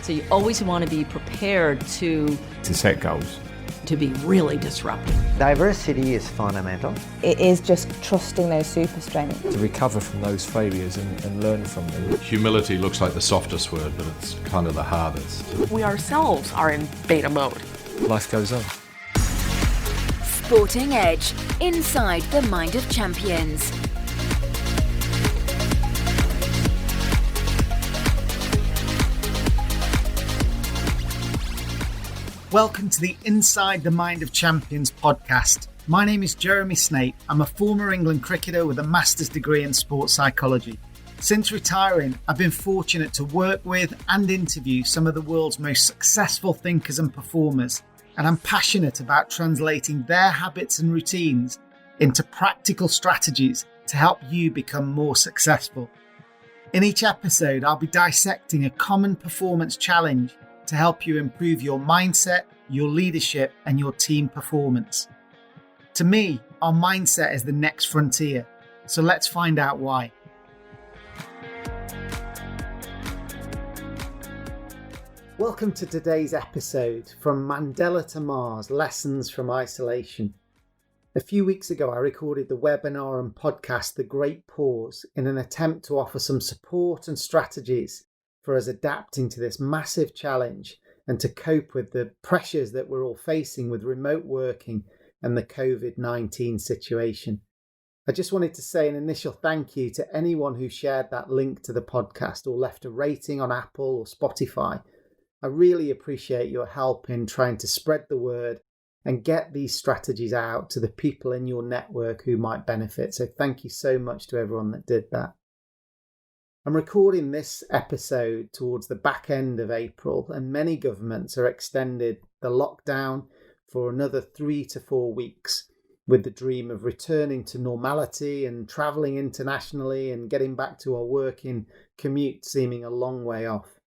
So you always want to be prepared to set goals, to be really disruptive. Diversity is fundamental. It is just trusting those super strengths. to recover from those failures and learn from them. Humility looks like the softest word, but it's kind of the hardest. We ourselves are in beta mode. Life goes on. Sporting Edge, inside the mind of champions. Welcome to the Inside the Mind of Champions podcast. My name is Jeremy Snape. I'm a former England cricketer with a master's degree in sports psychology. Since retiring, I've been fortunate to work with and interview some of the world's most successful thinkers and performers, and I'm passionate about translating their habits and routines into practical strategies to help you become more successful. In each episode, I'll be dissecting a common performance challenge to help you improve your mindset, your leadership, and your team performance. To me, our mindset is the next frontier, so let's find out why. Welcome to today's episode, From Mandela to Mars, Lessons from Isolation. A few weeks ago, I recorded the webinar and podcast, The Great Pause, in an attempt to offer some support and strategies for us adapting to this massive challenge and to cope with the pressures that we're all facing with remote working and the COVID-19 situation. I just wanted to say an initial thank you to anyone who shared that link to the podcast or left a rating on Apple or Spotify. I really appreciate your help in trying to spread the word and get these strategies out to the people in your network who might benefit. So thank you so much to everyone that did that. I'm recording this episode towards the back end of April, and many governments are extended the lockdown for another 3 to 4 weeks, with the dream of returning to normality and travelling internationally and getting back to our working commute seeming a long way off.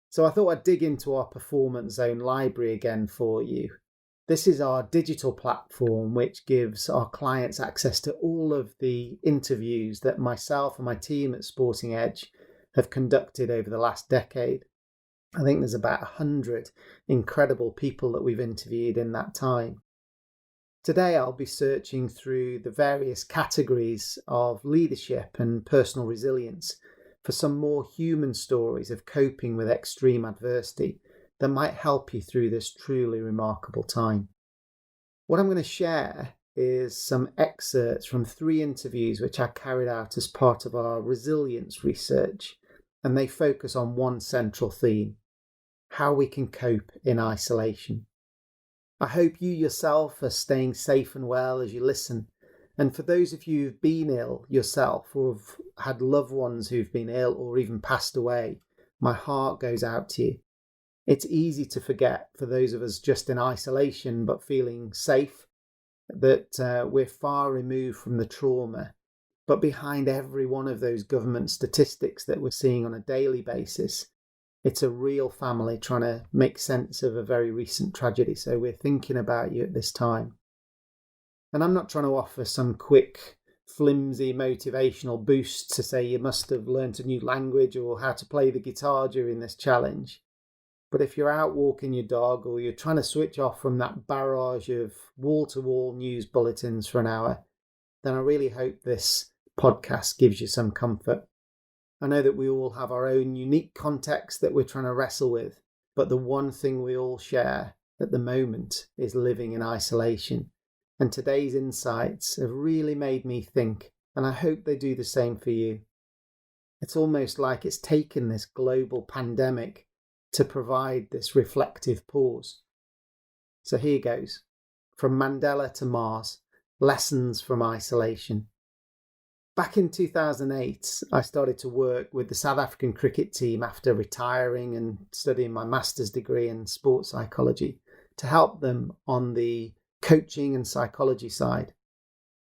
So I thought I'd dig into our Performance Zone library again for you. This is our digital platform which gives our clients access to all of the interviews that myself and my team at Sporting Edge have conducted over the last decade. I think there's about 100 incredible people that we've interviewed in that time. Today I'll be searching through the various categories of leadership and personal resilience for some more human stories of coping with extreme adversity that might help you through this truly remarkable time. What I'm going to share is some excerpts from 3 interviews which I carried out as part of our resilience research, and they focus on one central theme: how we can cope in isolation. I hope you yourself are staying safe and well as you listen, and for those of you who've been ill yourself or have had loved ones who've been ill or even passed away, my heart goes out to you. It's easy to forget, for those of us just in isolation but feeling safe, that we're far removed from the trauma. But behind every one of those government statistics that we're seeing on a daily basis, it's a real family trying to make sense of a very recent tragedy. So we're thinking about you at this time. And I'm not trying to offer some quick, flimsy motivational boost to say you must have learnt a new language or how to play the guitar during this challenge. But if you're out walking your dog or you're trying to switch off from that barrage of wall-to-wall news bulletins for an hour, then I really hope this podcast gives you some comfort. I know that we all have our own unique context that we're trying to wrestle with, but the one thing we all share at the moment is living in isolation. And today's insights have really made me think, and I hope they do the same for you. It's almost like it's taken this global pandemic to provide this reflective pause. So here goes. From Mandela to Mars, Lessons from Isolation. Back in 2008, I started to work with the South African cricket team after retiring and studying my master's degree in sports psychology to help them on the coaching and psychology side.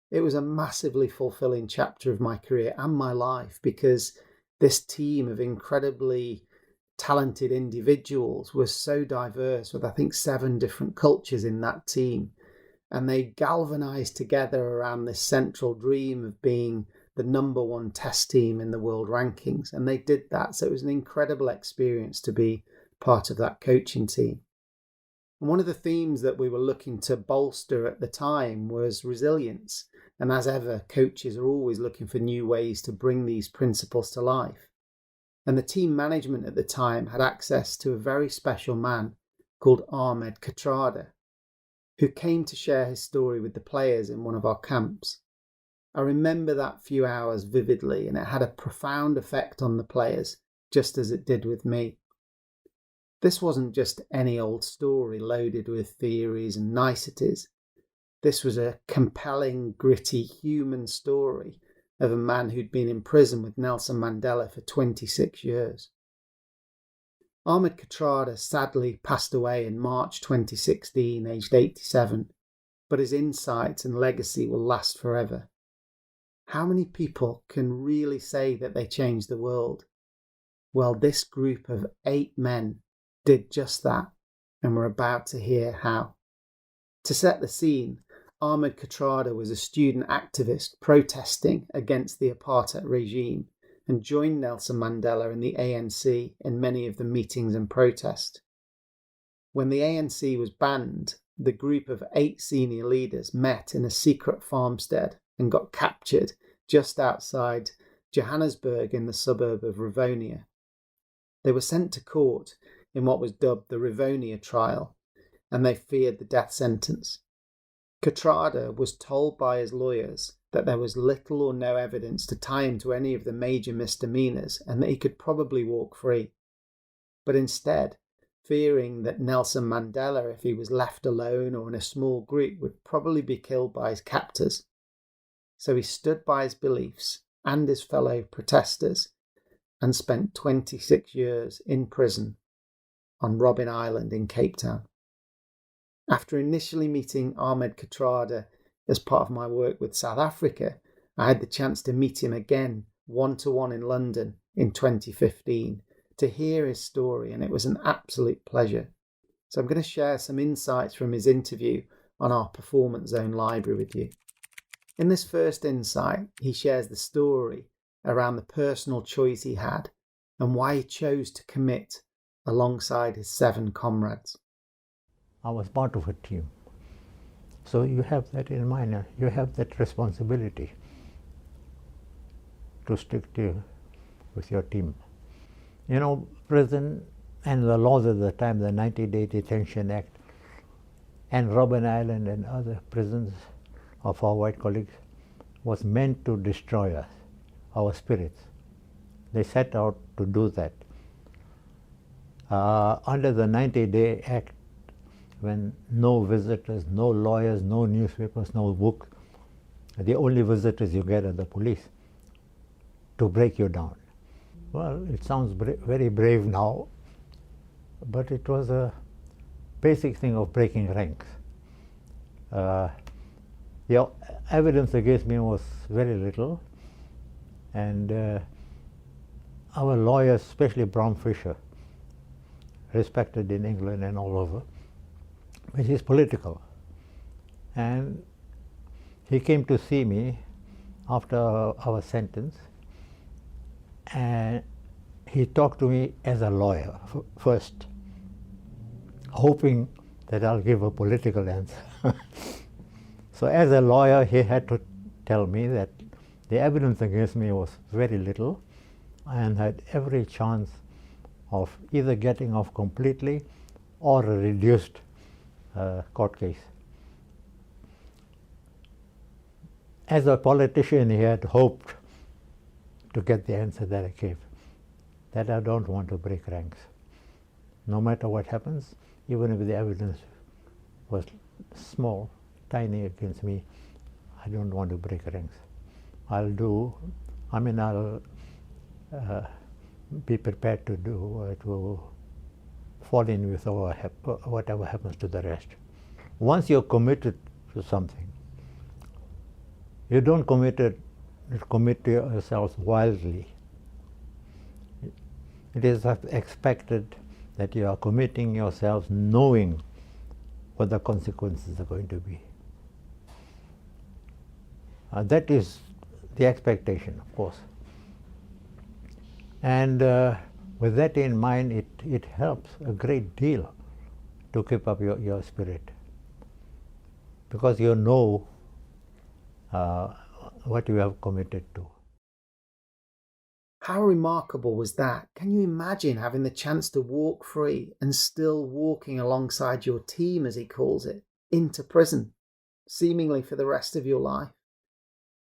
It was a massively fulfilling chapter of my career and my life because this team of incredibly talented individuals was so diverse, with I think 7 different cultures in that team, and they galvanized together around this central dream of being the #1 test team in the world rankings, and they did that. So it was an incredible experience to be part of that coaching team. And one of the themes that we were looking to bolster at the time was resilience. And as ever, coaches are always looking for new ways to bring these principles to life. And the team management at the time had access to a very special man called Ahmed Kathrada, who came to share his story with the players in one of our camps. I remember that few hours vividly, and it had a profound effect on the players, just as it did with me. This wasn't just any old story loaded with theories and niceties. This was a compelling, gritty, human story of a man who'd been in prison with Nelson Mandela for 26 years. Ahmed Kathrada sadly passed away in March 2016, aged 87, but his insights and legacy will last forever. How many people can really say that they changed the world? Well, this group of 8 men did just that, and we're about to hear how. To set the scene, Ahmed Kathrada was a student activist protesting against the apartheid regime and joined Nelson Mandela and the ANC in many of the meetings and protests. When the ANC was banned, the group of 8 senior leaders met in a secret farmstead and got captured just outside Johannesburg in the suburb of Rivonia. They were sent to court in what was dubbed the Rivonia trial, and they feared the death sentence. Kathrada was told by his lawyers that there was little or no evidence to tie him to any of the major misdemeanors and that he could probably walk free. But instead, fearing that Nelson Mandela, if he was left alone or in a small group, would probably be killed by his captors. So he stood by his beliefs and his fellow protesters and spent 26 years in prison on Robben Island in Cape Town. After initially meeting Ahmed Kathrada as part of my work with South Africa, I had the chance to meet him again one-to-one in London in 2015 to hear his story, and it was an absolute pleasure. So I'm going to share some insights from his interview on our Performance Zone library with you. In this first insight, he shares the story around the personal choice he had and why he chose to commit alongside his 7 comrades. I was part of a team. So you have that in mind, you have that responsibility to stick with your team. You know, prison and the laws at the time, the 90-day Detention Act, and Robben Island and other prisons of our white colleagues was meant to destroy us, our spirits. They set out to do that. Under the 90-day Act, when no visitors, no lawyers, no newspapers, no books, the only visitors you get are the police to break you down. Well, it sounds very brave now, but it was a basic thing of breaking ranks. The evidence against me was very little, and our lawyers, especially Brown Fisher, respected in England and all over, which is political. And he came to see me after our sentence, and he talked to me as a lawyer first, hoping that I'll give a political answer. So as a lawyer, he had to tell me that the evidence against me was very little and had every chance of either getting off completely or a reduced court case. As a politician, he had hoped to get the answer that I gave, that I don't want to break ranks. No matter what happens, even if the evidence was small, tiny against me, I don't want to break ranks. I'll be prepared to fall in with whatever happens to the rest. Once you're committed to something, you don't commit to yourselves wildly. It is expected that you are committing yourselves knowing what the consequences are going to be. That is the expectation, of course. And with that in mind, it helps a great deal to keep up your spirit, because you know what you have committed to. How remarkable was that? Can you imagine having the chance to walk free and still walking alongside your team, as he calls it, into prison, seemingly for the rest of your life?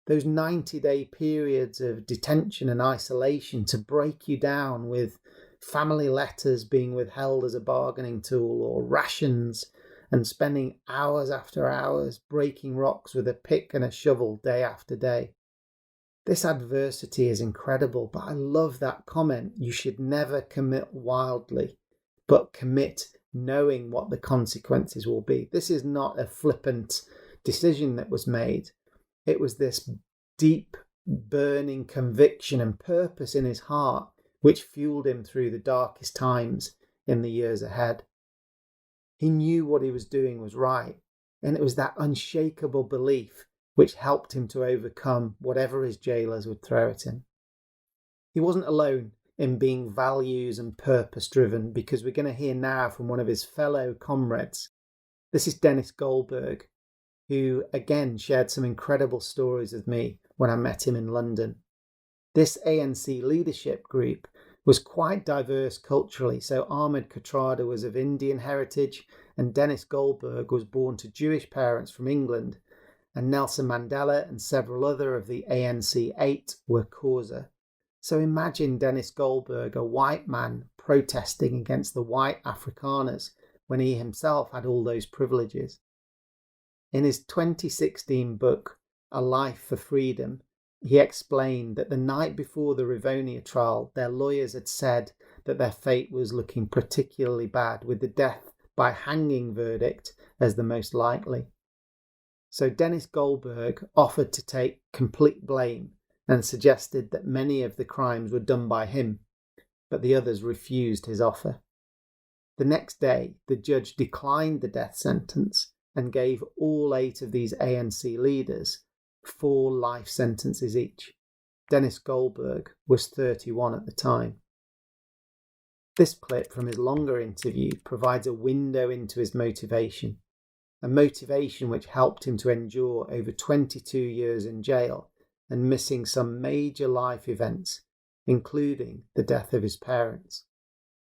Those 90-day periods of detention and isolation to break you down, with family letters being withheld as a bargaining tool, or rations, and spending hours after hours breaking rocks with a pick and a shovel day after day. This adversity is incredible, but I love that comment. You should never commit wildly, but commit knowing what the consequences will be. This is not a flippant decision that was made. It was this deep, burning conviction and purpose in his heart which fueled him through the darkest times in the years ahead. He knew what he was doing was right, and it was that unshakable belief which helped him to overcome whatever his jailers would throw at him. He wasn't alone in being values and purpose driven, because we're going to hear now from one of his fellow comrades. This is Denis Goldberg, who again shared some incredible stories with me when I met him in London. This ANC leadership group was quite diverse culturally, so Ahmed Kathrada was of Indian heritage, and Denis Goldberg was born to Jewish parents from England, and Nelson Mandela and several other of the ANC 8 were Xhosa. So imagine Denis Goldberg, a white man, protesting against the white Afrikaners when he himself had all those privileges. In his 2016 book, A Life for Freedom, he explained that the night before the Rivonia trial, their lawyers had said that their fate was looking particularly bad, with the death by hanging verdict as the most likely. So Denis Goldberg offered to take complete blame and suggested that many of the crimes were done by him, but the others refused his offer. The next day, the judge declined the death sentence and gave all 8 of these ANC leaders 4 life sentences each. Denis Goldberg was 31 at the time. This clip from his longer interview provides a window into his motivation, a motivation which helped him to endure over 22 years in jail and missing some major life events, including the death of his parents.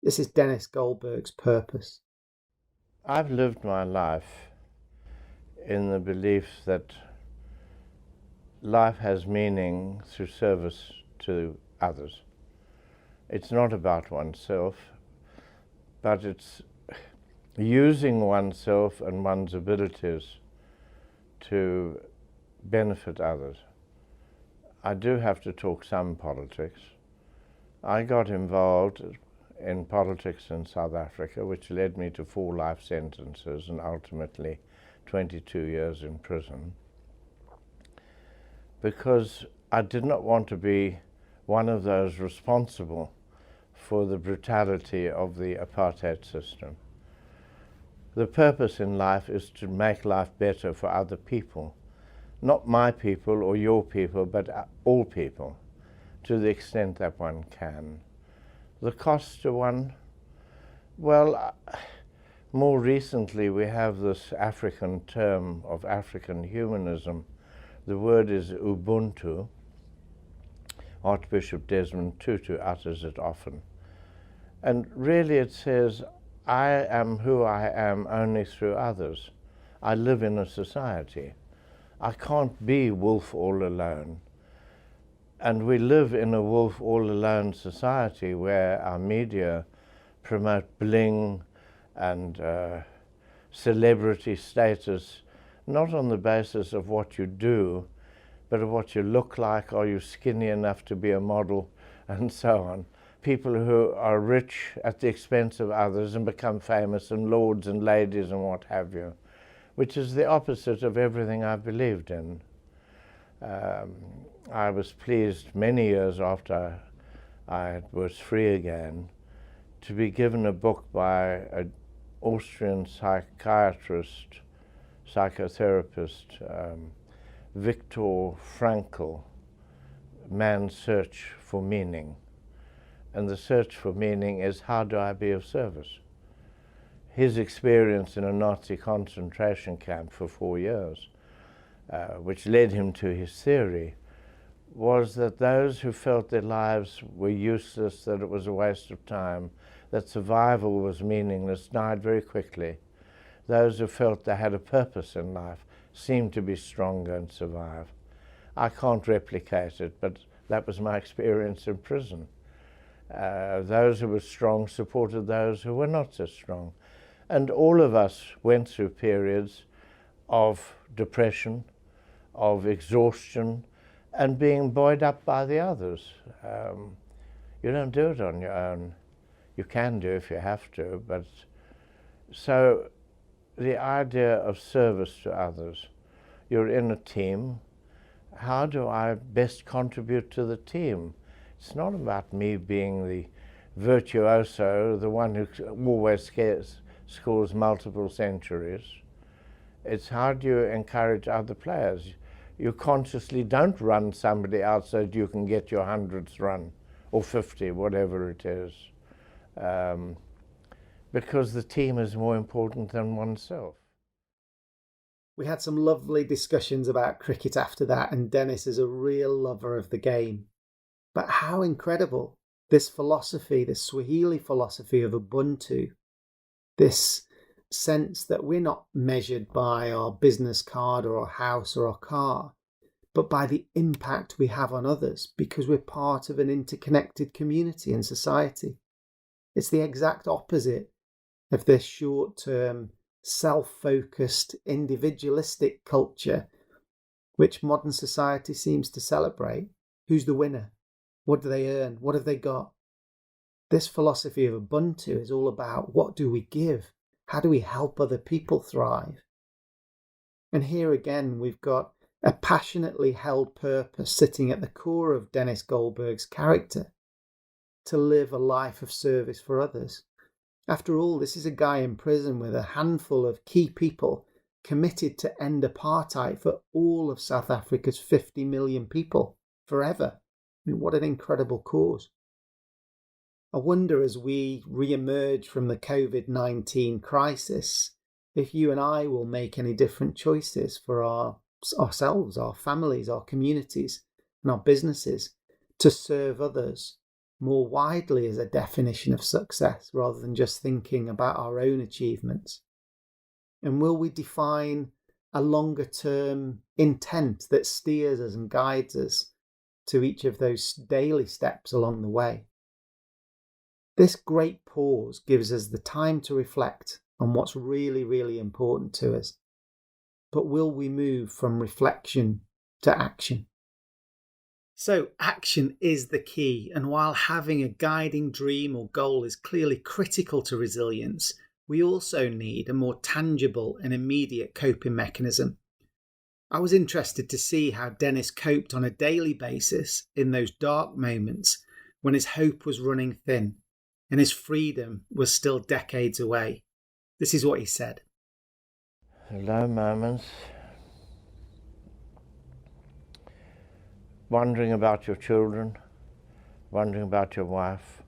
This is Denis Goldberg's purpose. I've lived my life in the belief that life has meaning through service to others. It's not about oneself, but it's using oneself and one's abilities to benefit others. I do have to talk some politics. I got involved in politics in South Africa, which led me to 4 life sentences and ultimately 22 years in prison, because I did not want to be one of those responsible for the brutality of the apartheid system. The purpose in life is to make life better for other people, not my people or your people, but all people, to the extent that one can. The cost to one, well, more recently we have this African term of African humanism. The word is Ubuntu. Archbishop Desmond Tutu utters it often. And really it says, I am who I am only through others. I live in a society. I can't be wolf all alone. And we live in a wolf all alone society where our media promote bling and celebrity status, not on the basis of what you do, but of what you look like. Are you skinny enough to be a model, and so on. People who are rich at the expense of others and become famous, and lords and ladies and what have you, which is the opposite of everything I've believed in. I was pleased many years after I was free again to be given a book by an Austrian psychiatrist, psychotherapist, Viktor Frankl, Man's Search for Meaning, and the search for meaning is, how do I be of service? His experience in a Nazi concentration camp for 4 years, which led him to his theory, was that those who felt their lives were useless, that it was a waste of time, that survival was meaningless, died very quickly. Those who felt they had a purpose in life seemed to be stronger and survive. I can't replicate it, but that was my experience in prison. Those who were strong supported those who were not so strong. And all of us went through periods of depression, of exhaustion, and being buoyed up by the others. You don't do it on your own. You can do if you have to, but so the idea of service to others. You're in a team. How do I best contribute to the team? It's not about me being the virtuoso, the one who always scores multiple centuries. It's how do you encourage other players? You consciously don't run somebody else so that you can get your 100th run, or 50, whatever it is. Because the team is more important than oneself. We had some lovely discussions about cricket after that, and Denis is a real lover of the game. But how incredible this philosophy, this Swahili philosophy of Ubuntu, this sense that we're not measured by our business card or our house or our car, but by the impact we have on others because we're part of an interconnected community and society. It's the exact opposite of this short-term, self-focused, individualistic culture which modern society seems to celebrate. Who's the winner? What do they earn? What have they got? This philosophy of Ubuntu is all about what do we give? How do we help other people thrive? And here again, we've got a passionately held purpose sitting at the core of Denis Goldberg's character, to live a life of service for others. After all, this is a guy in prison with a handful of key people committed to end apartheid for all of South Africa's 50 million people forever. I mean, what an incredible cause. I wonder, as we re-emerge from the COVID-19 crisis, if you and I will make any different choices for ourselves, our families, our communities, and our businesses to serve others more widely as a definition of success rather than just thinking about our own achievements. And will we define a longer term intent that steers us and guides us to each of those daily steps along the way? This great pause gives us the time to reflect on what's really, really important to us. But will we move from reflection to action? So action is the key, and while having a guiding dream or goal is clearly critical to resilience, we also need a more tangible and immediate coping mechanism. I was interested to see how Denis coped on a daily basis in those dark moments when his hope was running thin and his freedom was still decades away. This is what he said. Low moments. Wondering about your children, wondering about your wife,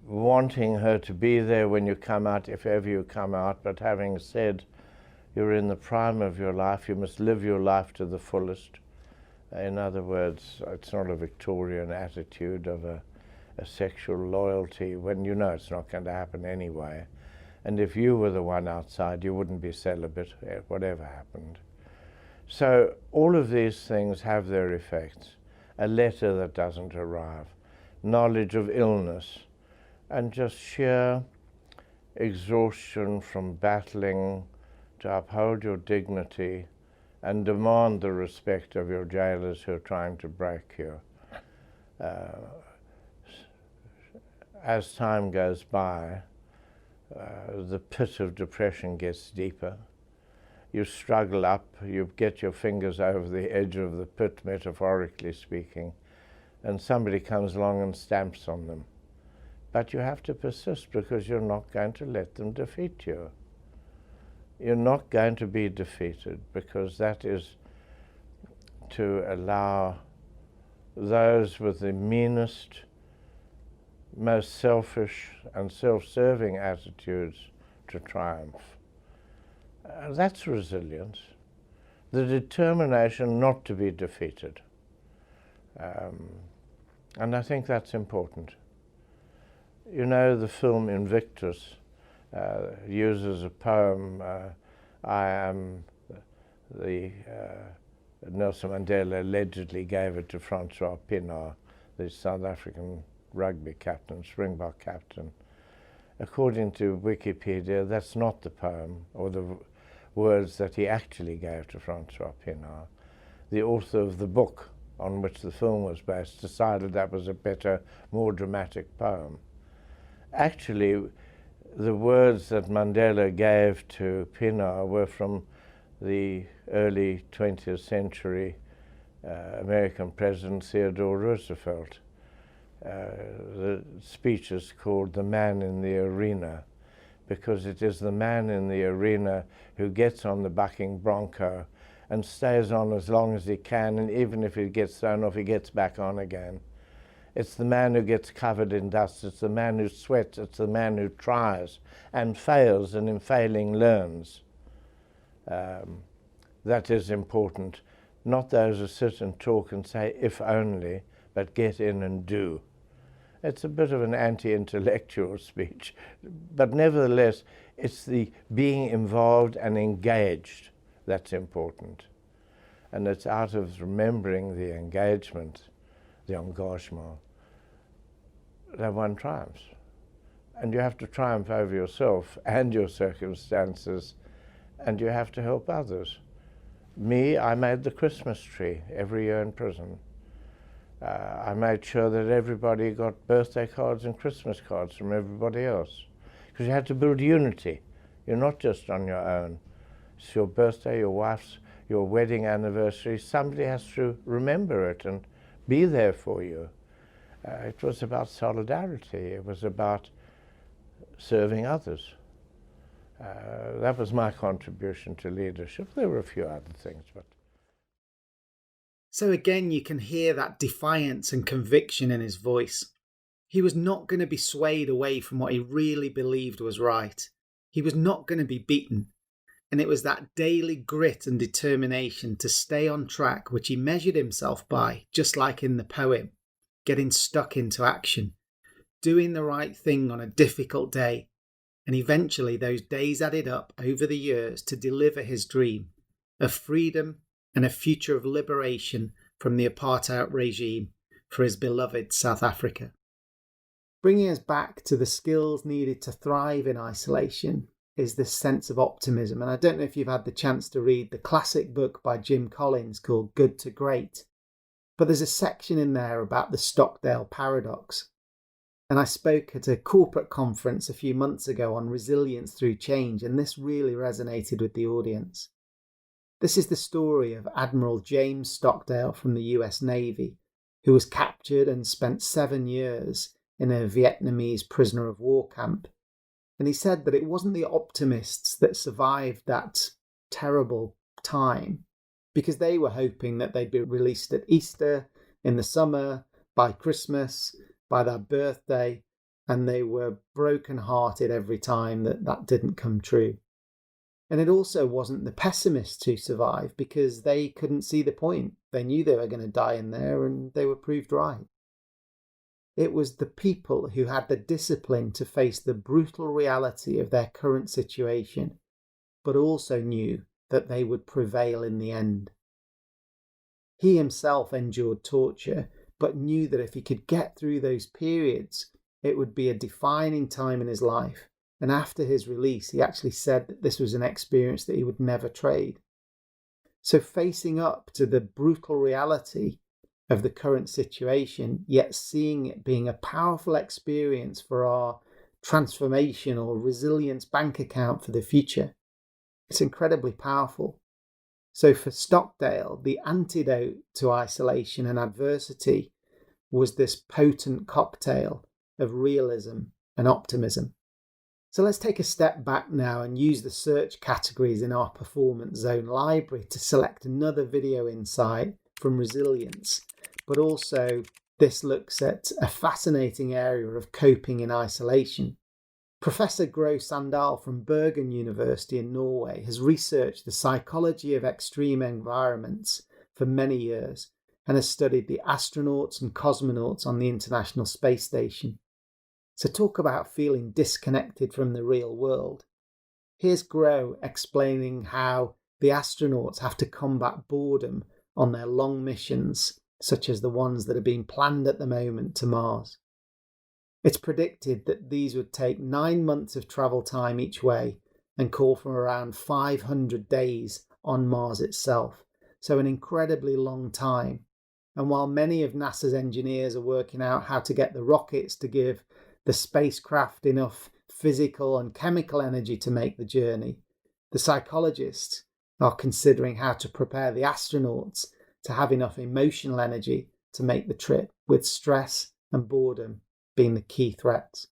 wanting her to be there when you come out, if ever you come out, but having said you're in the prime of your life, you must live your life to the fullest. In other words, it's not a Victorian attitude of a sexual loyalty when you know it's not going to happen anyway. And if you were the one outside, you wouldn't be celibate, whatever happened. So all of these things have their effects. A letter that doesn't arrive, knowledge of illness, and just sheer exhaustion from battling to uphold your dignity and demand the respect of your jailers who are trying to break you. As time goes by, the pit of depression gets deeper. You struggle up, you get your fingers over the edge of the pit, metaphorically speaking, and somebody comes along and stamps on them. But you have to persist because you're not going to let them defeat you. You're not going to be defeated because that is to allow those with the meanest, most selfish and self-serving attitudes to triumph. That's resilience, the determination not to be defeated. And I think that's important. You know, the film Invictus uses a poem, I am Nelson Mandela allegedly gave it to Francois Pienaar, the South African rugby captain, Springbok captain. According to Wikipedia, that's not the poem or the words that he actually gave to Francois Pienaar. The author of the book on which the film was based decided that was a better, more dramatic poem. Actually, the words that Mandela gave to Pienaar were from the early 20th century American President Theodore Roosevelt. The speech is called "The Man in the Arena," because it is the man in the arena who gets on the bucking bronco and stays on as long as he can, and even if he gets thrown off, he gets back on again. It's the man who gets covered in dust, it's the man who sweats, it's the man who tries and fails and in failing learns. That is important. Not those who sit and talk and say, if only, but get in and do. It's a bit of an anti-intellectual speech, but nevertheless, it's the being involved and engaged that's important. And it's out of remembering the engagement, the engagement, that one triumphs. And you have to triumph over yourself and your circumstances, and you have to help others. Me, I made the Christmas tree every year in prison. I made sure that everybody got birthday cards and Christmas cards from everybody else, because you had to build unity. You're not just on your own. It's your birthday, your wife's, your wedding anniversary. Somebody has to remember it and be there for you. It was about solidarity. It was about serving others. That was my contribution to leadership. There were a few other things, but... So again, you can hear that defiance and conviction in his voice. He was not going to be swayed away from what he really believed was right. He was not going to be beaten. And it was that daily grit and determination to stay on track which he measured himself by, just like in the poem, getting stuck into action, doing the right thing on a difficult day. And eventually those days added up over the years to deliver his dream of freedom and a future of liberation from the apartheid regime for his beloved South Africa. Bringing us back to the skills needed to thrive in isolation is this sense of optimism. And I don't know if you've had the chance to read the classic book by Jim Collins called Good to Great, but there's a section in there about the Stockdale Paradox. And I spoke at a corporate conference a few months ago on resilience through change, and this really resonated with the audience. This is the story of Admiral James Stockdale from the US Navy, who was captured and spent 7 years in a Vietnamese prisoner of war camp. And he said that it wasn't the optimists that survived that terrible time, because they were hoping that they'd be released at Easter, in the summer, by Christmas, by their birthday, and they were broken-hearted every time that didn't come true. And it also wasn't the pessimists who survived, because they couldn't see the point. They knew they were going to die in there, and they were proved right. It was the people who had the discipline to face the brutal reality of their current situation, but also knew that they would prevail in the end. He himself endured torture, but knew that if he could get through those periods, it would be a defining time in his life. And after his release, he actually said that this was an experience that he would never trade. So facing up to the brutal reality of the current situation, yet seeing it being a powerful experience for our transformation or resilience bank account for the future, it's incredibly powerful. So for Stockdale, the antidote to isolation and adversity was this potent cocktail of realism and optimism. So let's take a step back now and use the search categories in our Performance Zone library to select another video insight from resilience but also this looks at a fascinating area of coping in isolation. Professor Gro Sandal from Bergen University in Norway has researched the psychology of extreme environments for many years and has studied the astronauts and cosmonauts on the International Space Station. So talk about feeling disconnected from the real world. Here's Gro explaining how the astronauts have to combat boredom on their long missions, such as the ones that are being planned at the moment to Mars. It's predicted that these would take 9 months of travel time each way and call for around 500 days on Mars itself, so an incredibly long time. And while many of NASA's engineers are working out how to get the rockets to give the spacecraft enough physical and chemical energy to make the journey, the psychologists are considering how to prepare the astronauts to have enough emotional energy to make the trip, with stress and boredom being the key threats.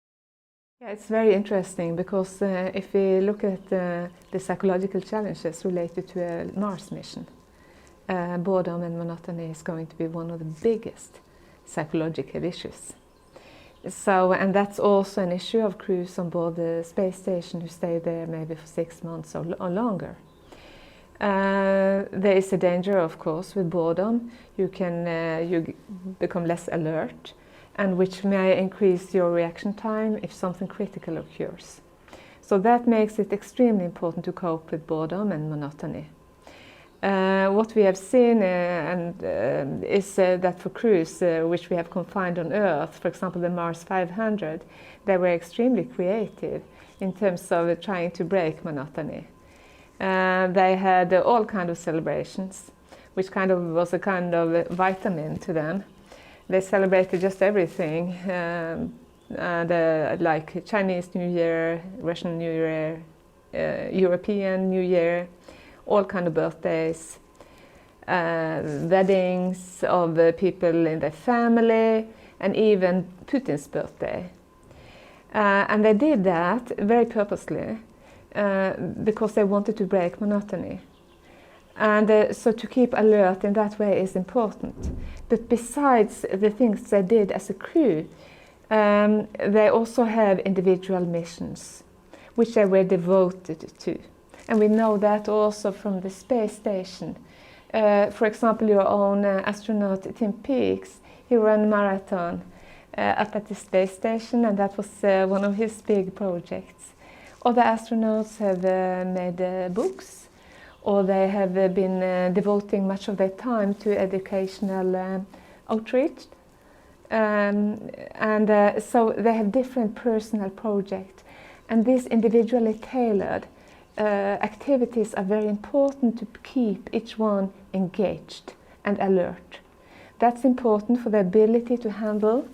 Yeah, it's very interesting because if we look at the psychological challenges related to a Mars mission, boredom and monotony is going to be one of the biggest psychological issues. So, and that's also an issue of crews on board the space station who stay there maybe for 6 months or longer. There is a danger, of course, with boredom. You become less alert, and which may increase your reaction time if something critical occurs. So that makes it extremely important to cope with boredom and monotony. What we have seen is that for crews which we have confined on Earth, for example the Mars 500, they were extremely creative in terms of trying to break monotony. They had all kinds of celebrations, which kind of was a kind of vitamin to them. They celebrated just everything, like Chinese New Year, Russian New Year, European New Year, all kinds of birthdays, weddings of people in their family, and even Putin's birthday. And they did that very purposely because they wanted to break monotony. And so to keep alert in that way is important. But besides the things they did as a crew, they also have individual missions, which they were devoted to. And we know that also from the space station. For example, your own astronaut Tim Peaks, he ran a marathon up at the space station, and that was one of his big projects. Other astronauts have made books, or they have been devoting much of their time to educational outreach. So they have different personal projects, and these individually tailored activities are very important to keep each one engaged and alert. That's important for the ability to handle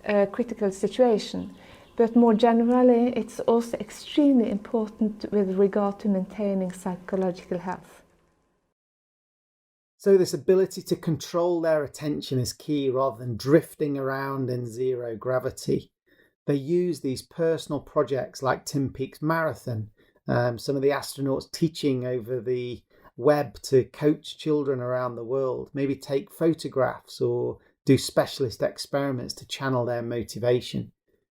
a critical situation. But more generally, it's also extremely important with regard to maintaining psychological health. So this ability to control their attention is key rather than drifting around in zero gravity. They use these personal projects like Tim Peaks Marathon, some of the astronauts teaching over the web to coach children around the world, maybe take photographs or do specialist experiments to channel their motivation.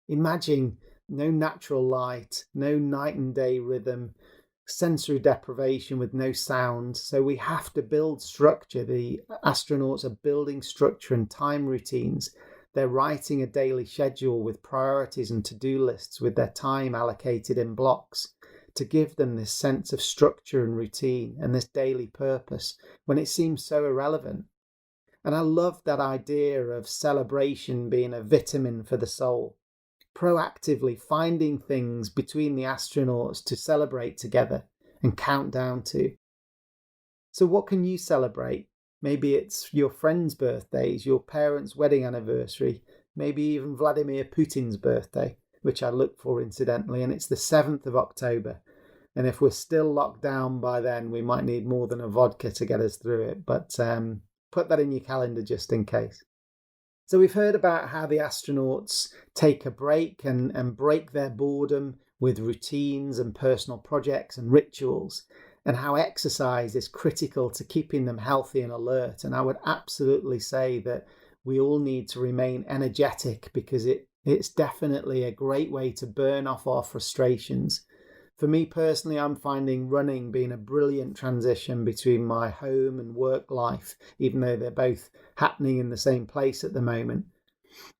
Imagine no natural light, no night and day rhythm, sensory deprivation with no sound. So we have to build structure. The astronauts are building structure and time routines. They're writing a daily schedule with priorities and to-do lists with their time allocated in blocks to give them this sense of structure and routine and this daily purpose when it seems so irrelevant. And I love that idea of celebration being a vitamin for the soul. Proactively finding things between the astronauts to celebrate together and count down to. So what can you celebrate? Maybe it's your friends' birthdays, your parents' wedding anniversary, maybe even Vladimir Putin's birthday, which I look for incidentally, and it's the 7th of October. And if we're still locked down by then, we might need more than a vodka to get us through it, but put that in your calendar just in case. So we've heard about how the astronauts take a break and break their boredom with routines and personal projects and rituals, and how exercise is critical to keeping them healthy and alert. And I would absolutely say that we all need to remain energetic, because it's definitely a great way to burn off our frustrations. For me personally, I'm finding running being a brilliant transition between my home and work life, even though they're both happening in the same place at the moment.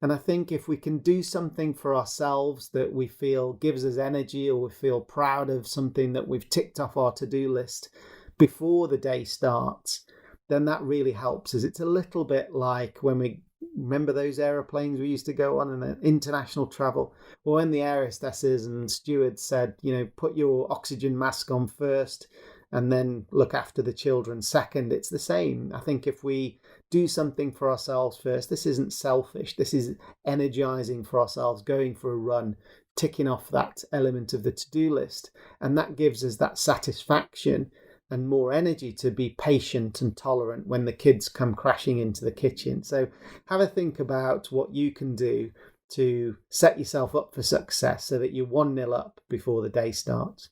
And I think if we can do something for ourselves that we feel gives us energy, or we feel proud of something that we've ticked off our to-do list before the day starts, then that really helps us. It's a little bit like when we remember those aeroplanes we used to go on in international travel, or when the air hostesses and stewards said, put your oxygen mask on first and then look after the children second. It's the same. I think if we do something for ourselves first, this isn't selfish, this is energizing for ourselves, going for a run, ticking off that element of the to-do list, and that gives us that satisfaction and more energy to be patient and tolerant when the kids come crashing into the kitchen. So have a think about what you can do to set yourself up for success so that you're 1-0 up before the day starts.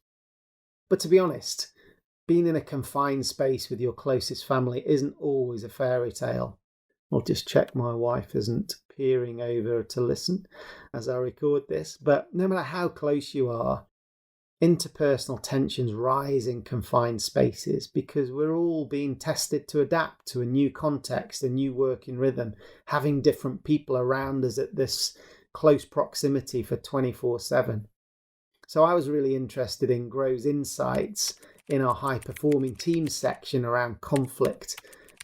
But to be honest, being in a confined space with your closest family isn't always a fairy tale. I'll just check my wife isn't peering over to listen as I record this. But no matter how close you are, interpersonal tensions rise in confined spaces, because we're all being tested to adapt to a new context, a new working rhythm, having different people around us at this close proximity for 24/7. So I was really interested in Gro's insights in our high-performing team section around conflict,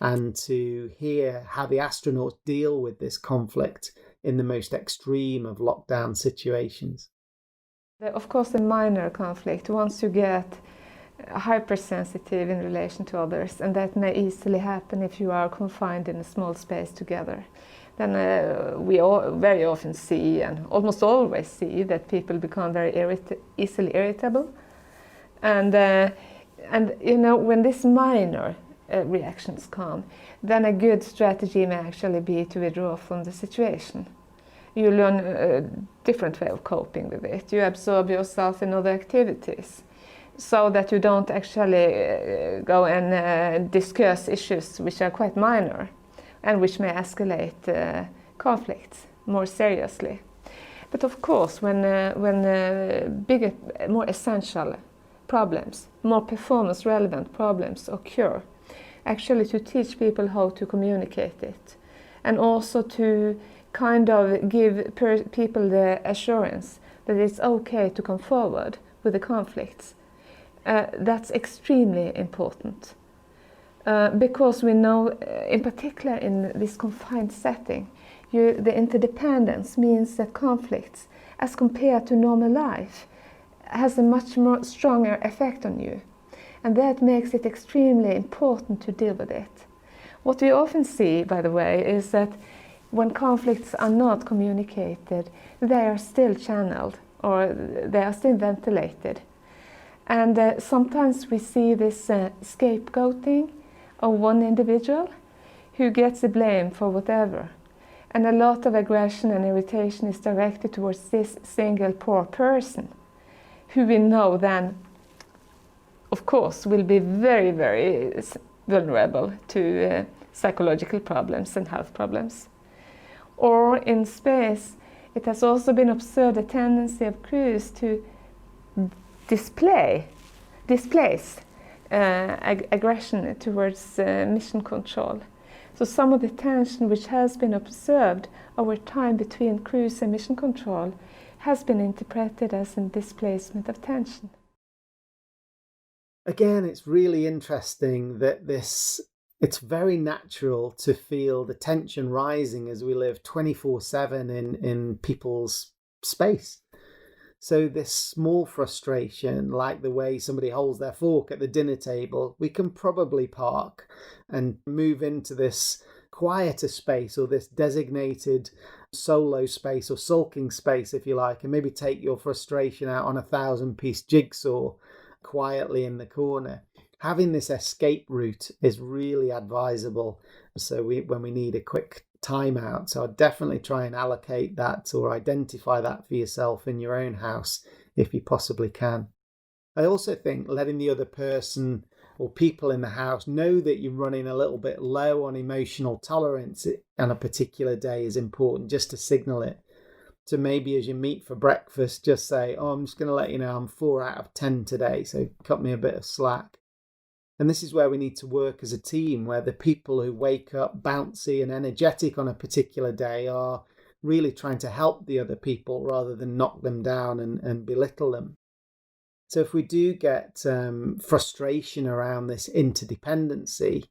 and to hear how the astronauts deal with this conflict in the most extreme of lockdown situations. Of course, the minor conflict, once you get hypersensitive in relation to others, and that may easily happen if you are confined in a small space together, then we all very often see, and almost always see, that people become very easily irritable. And when these minor reactions come, then a good strategy may actually be to withdraw from the situation. You learn a different way of coping with it. You absorb yourself in other activities, so that you don't actually go and discuss issues which are quite minor and which may escalate conflicts more seriously. But of course, when bigger, more essential problems, more performance relevant problems occur, actually to teach people how to communicate it, and also to kind of give people the assurance that it's okay to come forward with the conflicts. That's extremely important, because we know, in particular in this confined setting, the interdependence means that conflicts, as compared to normal life, has a much more stronger effect on you, and that makes it extremely important to deal with it. What we often see, by the way, is that when conflicts are not communicated, they are still channeled, or they are still ventilated. And sometimes we see this scapegoating of one individual who gets the blame for whatever. And a lot of aggression and irritation is directed towards this single poor person, who we know then, of course, will be very, very vulnerable to psychological problems and health problems. Or in space, it has also been observed a tendency of crews to displace aggression towards mission control. So some of the tension which has been observed over time between crews and mission control has been interpreted as a displacement of tension. Again, it's really interesting that it's very natural to feel the tension rising as we live 24/7 in people's space. So this small frustration, like the way somebody holds their fork at the dinner table, we can probably park and move into this quieter space, or this designated solo space, or sulking space, if you like, and maybe take your frustration out on a 1,000-piece jigsaw quietly in the corner. Having this escape route is really advisable. So when we need a quick time out. So I'd definitely try and allocate that, or identify that for yourself in your own house if you possibly can. I also think letting the other person or people in the house know that you're running a little bit low on emotional tolerance on a particular day is important, just to signal it. So maybe as you meet for breakfast, just say, oh, I'm just going to let you know I'm 4 out of 10 today, so cut me a bit of slack. And this is where we need to work as a team, where the people who wake up bouncy and energetic on a particular day are really trying to help the other people rather than knock them down and belittle them. So if we do get frustration around this interdependency,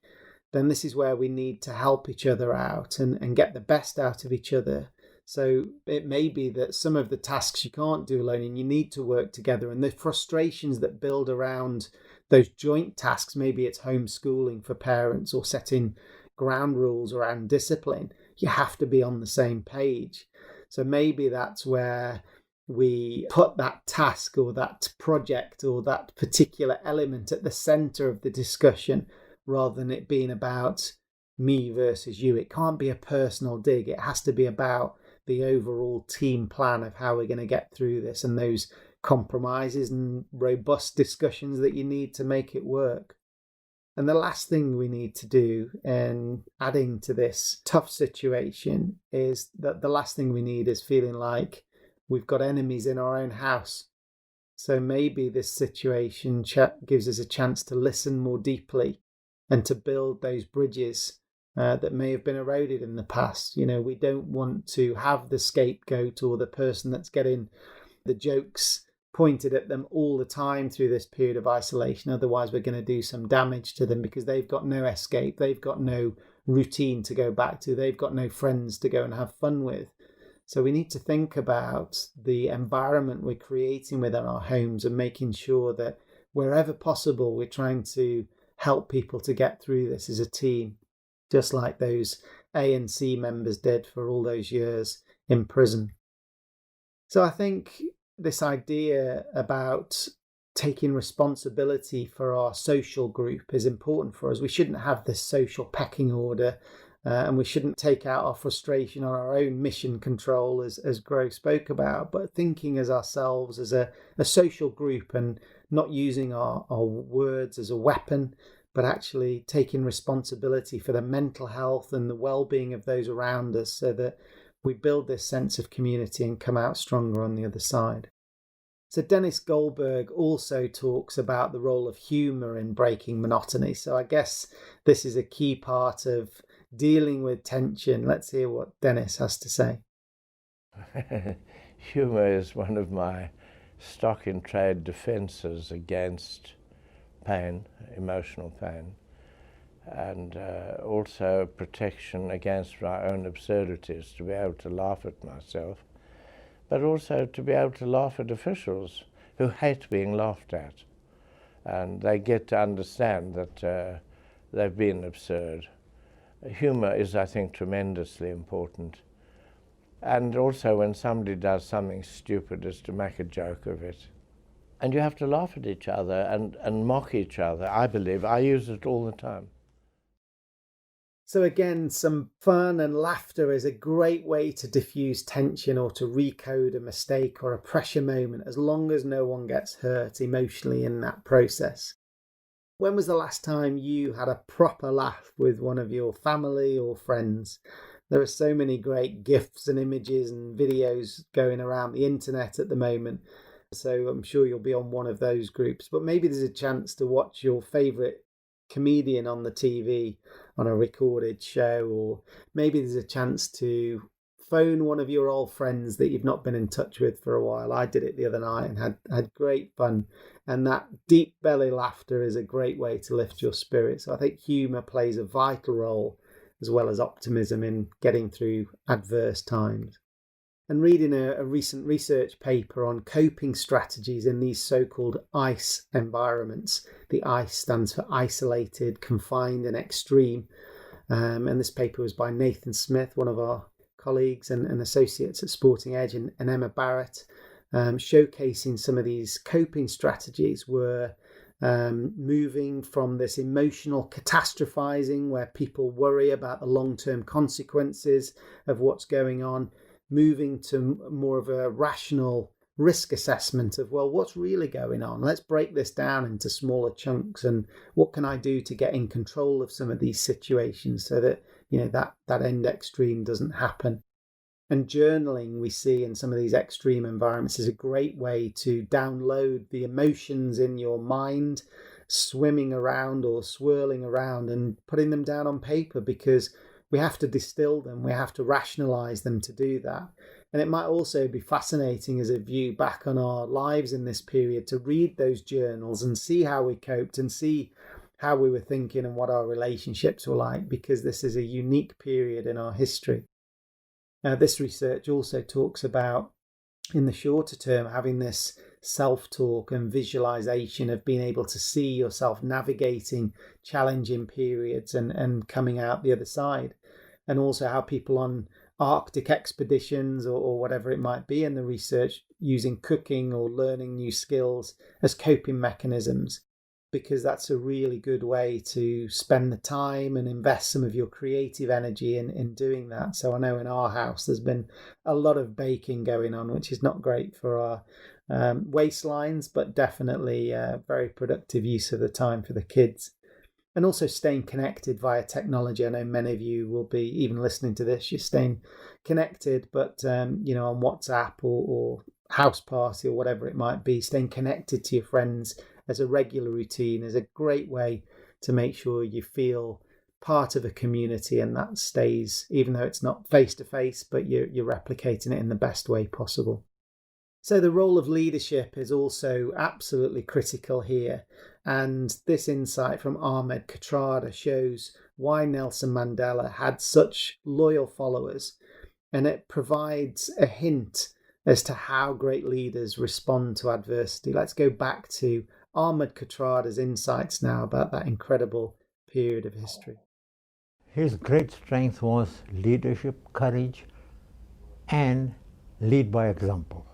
then this is where we need to help each other out and get the best out of each other. So it may be that some of the tasks you can't do alone and you need to work together, and the frustrations that build around those joint tasks, maybe it's homeschooling for parents or setting ground rules around discipline, you have to be on the same page. So maybe that's where we put that task or that project or that particular element at the center of the discussion, rather than it being about me versus you. It can't be a personal dig. It has to be about the overall team plan of how we're going to get through this and those compromises and robust discussions that you need to make it work. And the last thing we need to do in adding to this tough situation is that the last thing we need is feeling like we've got enemies in our own house. So maybe this situation gives us a chance to listen more deeply and to build those bridges that may have been eroded in the past. You know, we don't want to have the scapegoat or the person that's getting the jokes pointed at them all the time through this period of isolation. Otherwise, we're going to do some damage to them because they've got no escape. They've got no routine to go back to. They've got no friends to go and have fun with. So we need to think about the environment we're creating within our homes and making sure that wherever possible, we're trying to help people to get through this as a team, just like those ANC members did for all those years in prison. So I think this idea about taking responsibility for our social group is important for us. We shouldn't have this social pecking order, and we shouldn't take out our frustration on our own mission control, as Gro spoke about, but thinking as ourselves as a social group and not using our words as a weapon, but actually taking responsibility for the mental health and the well-being of those around us so that we build this sense of community and come out stronger on the other side. So Denis Goldberg also talks about the role of humour in breaking monotony. So I guess this is a key part of dealing with tension. Let's hear what Denis has to say. Humour is one of my stock-in-trade defences against pain, emotional pain, and also protection against my own absurdities, to be able to laugh at myself, but also to be able to laugh at officials who hate being laughed at. And they get to understand that they've been absurd. Humour is, I think, tremendously important. And also when somebody does something stupid, is to make a joke of it. And you have to laugh at each other and mock each other, I believe. I use it all the time. So again, some fun and laughter is a great way to diffuse tension or to recode a mistake or a pressure moment, as long as no one gets hurt emotionally in that process. When was the last time you had a proper laugh with one of your family or friends? There are so many great GIFs and images and videos going around the internet at the moment. So I'm sure you'll be on one of those groups. But maybe there's a chance to watch your favourite comedian on the TV on a recorded show, or maybe there's a chance to phone one of your old friends that you've not been in touch with for a while. I did it the other night and had great fun. And that deep belly laughter is a great way to lift your spirits. So I think humour plays a vital role, as well as optimism, in getting through adverse times. And reading a recent research paper on coping strategies in these so-called ICE environments. The ICE stands for isolated, confined and extreme. And this paper was by Nathan Smith, one of our colleagues and associates at Sporting Edge, and Emma Barrett, showcasing some of these coping strategies were moving from this emotional catastrophizing where people worry about the long-term consequences of what's going on, moving to more of a rational risk assessment of, well, what's really going on? Let's break this down into smaller chunks, and what can I do to get in control of some of these situations so that, that end extreme doesn't happen. And journaling, we see in some of these extreme environments, is a great way to download the emotions in your mind, swimming around or swirling around, and putting them down on paper, because we have to distill them, we have to rationalize them to do that. And it might also be fascinating as a view back on our lives in this period to read those journals and see how we coped and see how we were thinking and what our relationships were like, because this is a unique period in our history. Now, this research also talks about, in the shorter term, having this self-talk and visualization of being able to see yourself navigating challenging periods and coming out the other side. And also how people on Arctic expeditions or whatever it might be in the research, using cooking or learning new skills as coping mechanisms, because that's a really good way to spend the time and invest some of your creative energy in doing that. So I know in our house there's been a lot of baking going on, which is not great for our waistlines, but definitely very productive use of the time for the kids. And also staying connected via technology. I know many of you will be, even listening to this, you're staying connected, but on WhatsApp or House Party or whatever it might be, staying connected to your friends as a regular routine is a great way to make sure you feel part of a community, and that stays, even though it's not face to face, but you're replicating it in the best way possible. So the role of leadership is also absolutely critical here. And this insight from Ahmed Kathrada shows why Nelson Mandela had such loyal followers. And it provides a hint as to how great leaders respond to adversity. Let's go back to Ahmed Kathrada's insights now about that incredible period of history. His great strength was leadership, courage, and lead by example.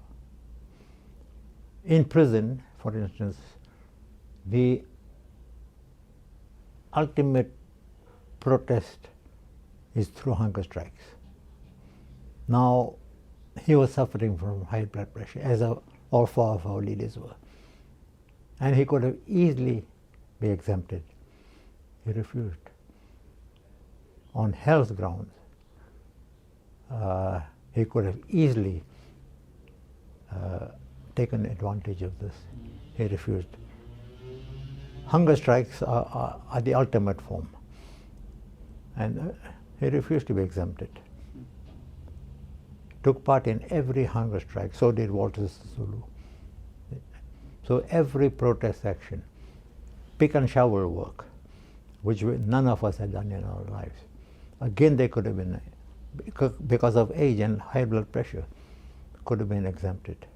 In prison, for instance, the ultimate protest is through hunger strikes. Now, he was suffering from high blood pressure, as all four of our leaders were. And he could have easily be exempted. He refused. On health grounds, he could have easily taken advantage of this. He refused. Hunger strikes are the ultimate form, and he refused to be exempted. Took part in every hunger strike, so did Walter Sisulu. So every protest action, pick and shovel work, which none of us had done in our lives. Again, they could have been, because of age and high blood pressure, could have been exempted.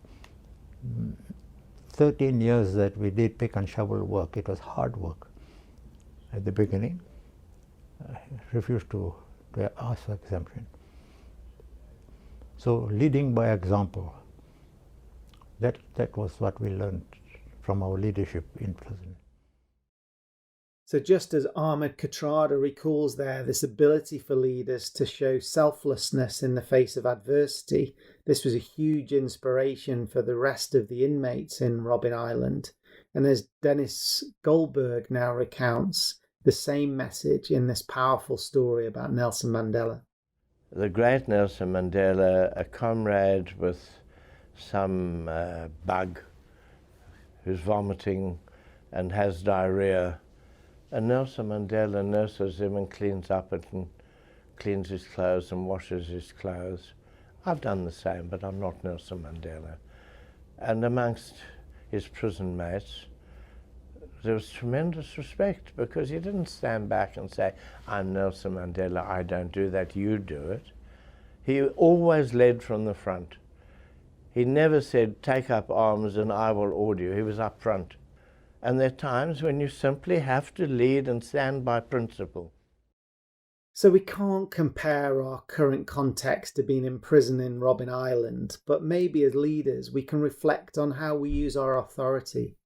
13 years that we did pick and shovel work, it was hard work at the beginning. Refused to ask for exemption. So leading by example, that was what we learned from our leadership in prison. So just as Ahmed Kathrada recalls there this ability for leaders to show selflessness in the face of adversity, this was a huge inspiration for the rest of the inmates in Robben Island. And as Denis Goldberg now recounts the same message in this powerful story about Nelson Mandela. The great Nelson Mandela, a comrade with some bug who's vomiting and has diarrhea, and Nelson Mandela nurses him and cleans up and cleans his clothes and washes his clothes. I've done the same, but I'm not Nelson Mandela. And amongst his prison mates, there was tremendous respect, because he didn't stand back and say, I'm Nelson Mandela, I don't do that, you do it. He always led from the front. He never said, take up arms and I will order you. He was up front. And there are times when you simply have to lead and stand by principle. So we can't compare our current context to being in prison in Robben Island, but maybe as leaders we can reflect on how we use our authority.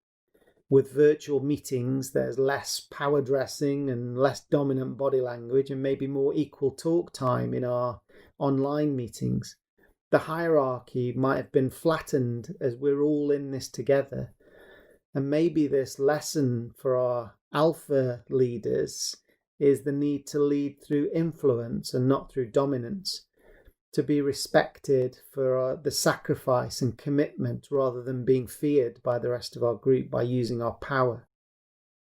With virtual meetings, there's less power dressing and less dominant body language, and maybe more equal talk time in our online meetings. The hierarchy might have been flattened as we're all in this together. And maybe this lesson for our alpha leaders is the need to lead through influence and not through dominance, to be respected for the sacrifice and commitment rather than being feared by the rest of our group by using our power.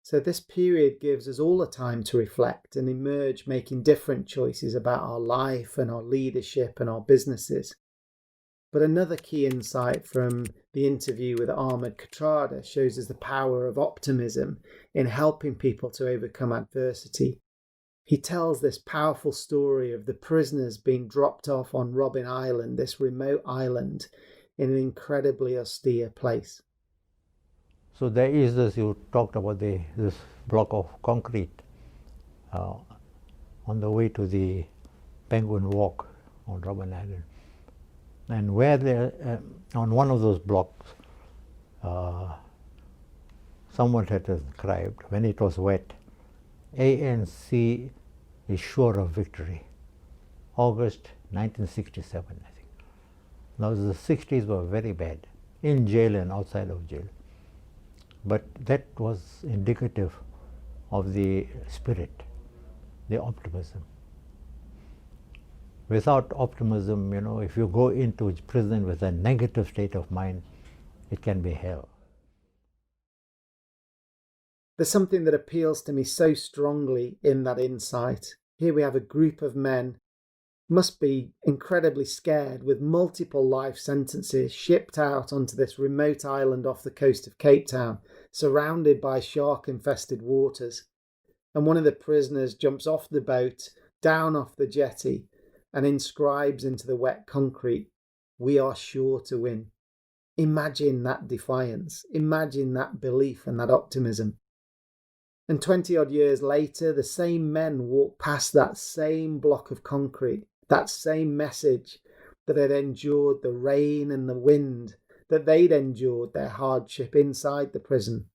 So this period gives us all a time to reflect and emerge making different choices about our life and our leadership and our businesses. But another key insight from the interview with Ahmed Kathrada shows us the power of optimism in helping people to overcome adversity. He tells this powerful story of the prisoners being dropped off on Robben Island, this remote island, in an incredibly austere place. So there is this, you talked about this block of concrete on the way to the Penguin Walk on Robben Island. And where there, on one of those blocks, someone had inscribed, when it was wet, ANC is sure of victory. August 1967, I think. Now the 60s were very bad, in jail and outside of jail. But that was indicative of the spirit, the optimism. Without optimism, if you go into prison with a negative state of mind, it can be hell. There's something that appeals to me so strongly in that insight. Here we have a group of men, must be incredibly scared, with multiple life sentences, shipped out onto this remote island off the coast of Cape Town, surrounded by shark-infested waters. And one of the prisoners jumps off the boat, down off the jetty, and inscribes into the wet concrete, "We are sure to win." Imagine that defiance. Imagine that belief and that optimism. And 20-odd years later, the same men walk past that same block of concrete, that same message that had endured the rain and the wind, that they'd endured their hardship inside the prison.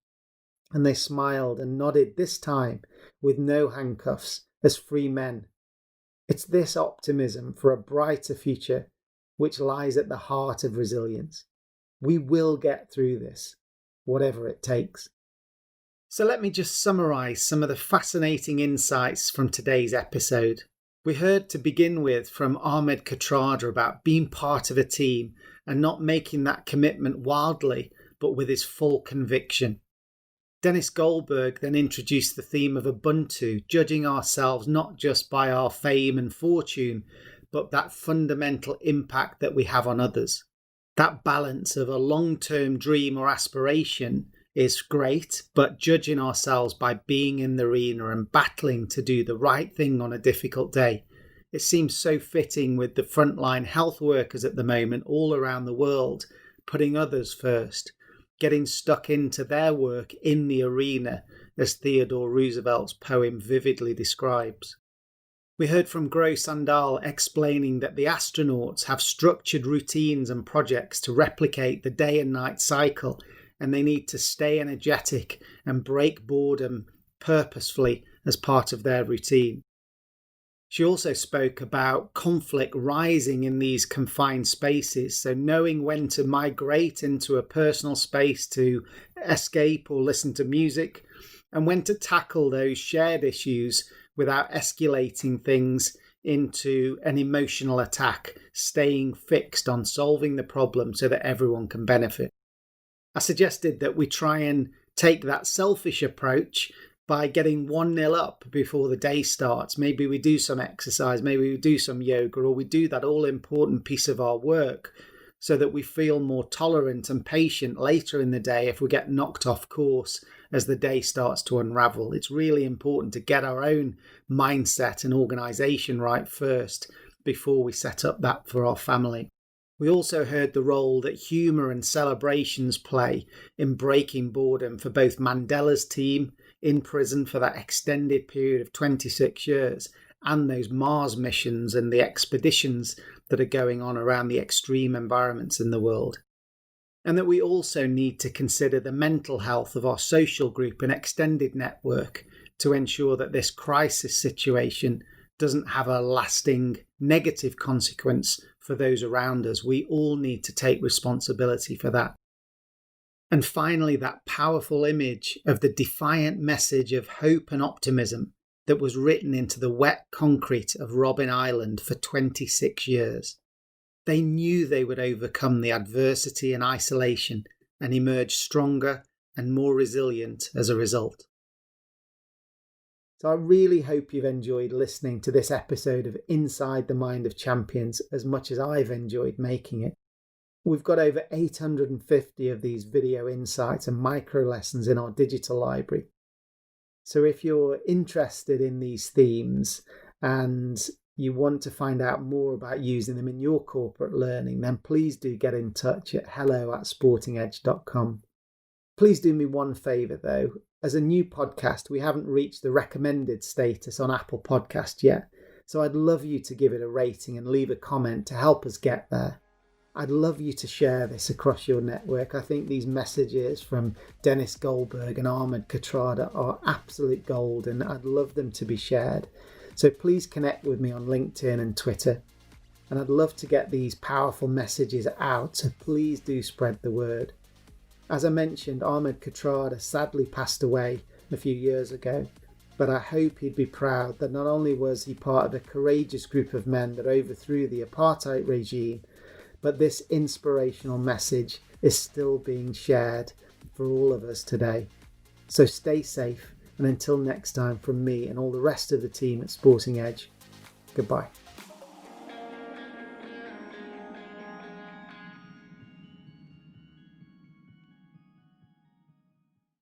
And they smiled and nodded, this time with no handcuffs, as free men. It's this optimism for a brighter future which lies at the heart of resilience. We will get through this, whatever it takes. So let me just summarise some of the fascinating insights from today's episode. We heard to begin with from Ahmed Kathrada about being part of a team and not making that commitment wildly, but with his full conviction. Denis Goldberg then introduced the theme of Ubuntu, judging ourselves not just by our fame and fortune, but that fundamental impact that we have on others. That balance of a long-term dream or aspiration is great, but judging ourselves by being in the arena and battling to do the right thing on a difficult day. It seems so fitting with the frontline health workers at the moment all around the world, putting others first, getting stuck into their work in the arena, as Theodore Roosevelt's poem vividly describes. We heard from Gro Sandal explaining that the astronauts have structured routines and projects to replicate the day and night cycle, and they need to stay energetic and break boredom purposefully as part of their routine. She also spoke about conflict rising in these confined spaces, so knowing when to migrate into a personal space to escape or listen to music, and when to tackle those shared issues without escalating things into an emotional attack, staying fixed on solving the problem so that everyone can benefit. I suggested that we try and take that selfish approach by getting 1-0 up before the day starts. Maybe we do some exercise, maybe we do some yoga, or we do that all-important piece of our work so that we feel more tolerant and patient later in the day if we get knocked off course as the day starts to unravel. It's really important to get our own mindset and organisation right first before we set up that for our family. We also heard the role that humour and celebrations play in breaking boredom for both Mandela's team in prison for that extended period of 26 years and those Mars missions and the expeditions that are going on around the extreme environments in the world. And that we also need to consider the mental health of our social group and extended network to ensure that this crisis situation doesn't have a lasting negative consequence for those around us. We all need to take responsibility for that. And finally, that powerful image of the defiant message of hope and optimism that was written into the wet concrete of Robben Island for 26 years. They knew they would overcome the adversity and isolation and emerge stronger and more resilient as a result. So I really hope you've enjoyed listening to this episode of Inside the Mind of Champions as much as I've enjoyed making it. We've got over 850 of these video insights and micro lessons in our digital library. So if you're interested in these themes and you want to find out more about using them in your corporate learning, then please do get in touch at hello@sportingedge.com. Please do me one favour though. As a new podcast, we haven't reached the recommended status on Apple Podcast yet, so I'd love you to give it a rating and leave a comment to help us get there. I'd love you to share this across your network. I think these messages from Denis, Goldberg and Ahmed Kathrada are absolute gold, and I'd love them to be shared. So please connect with me on LinkedIn and Twitter. And I'd love to get these powerful messages out, so please do spread the word. As I mentioned, Ahmed Kathrada sadly passed away a few years ago, but I hope he'd be proud that not only was he part of a courageous group of men that overthrew the apartheid regime, but this inspirational message is still being shared for all of us today. So stay safe, and until next time from me and all the rest of the team at Sporting Edge, goodbye.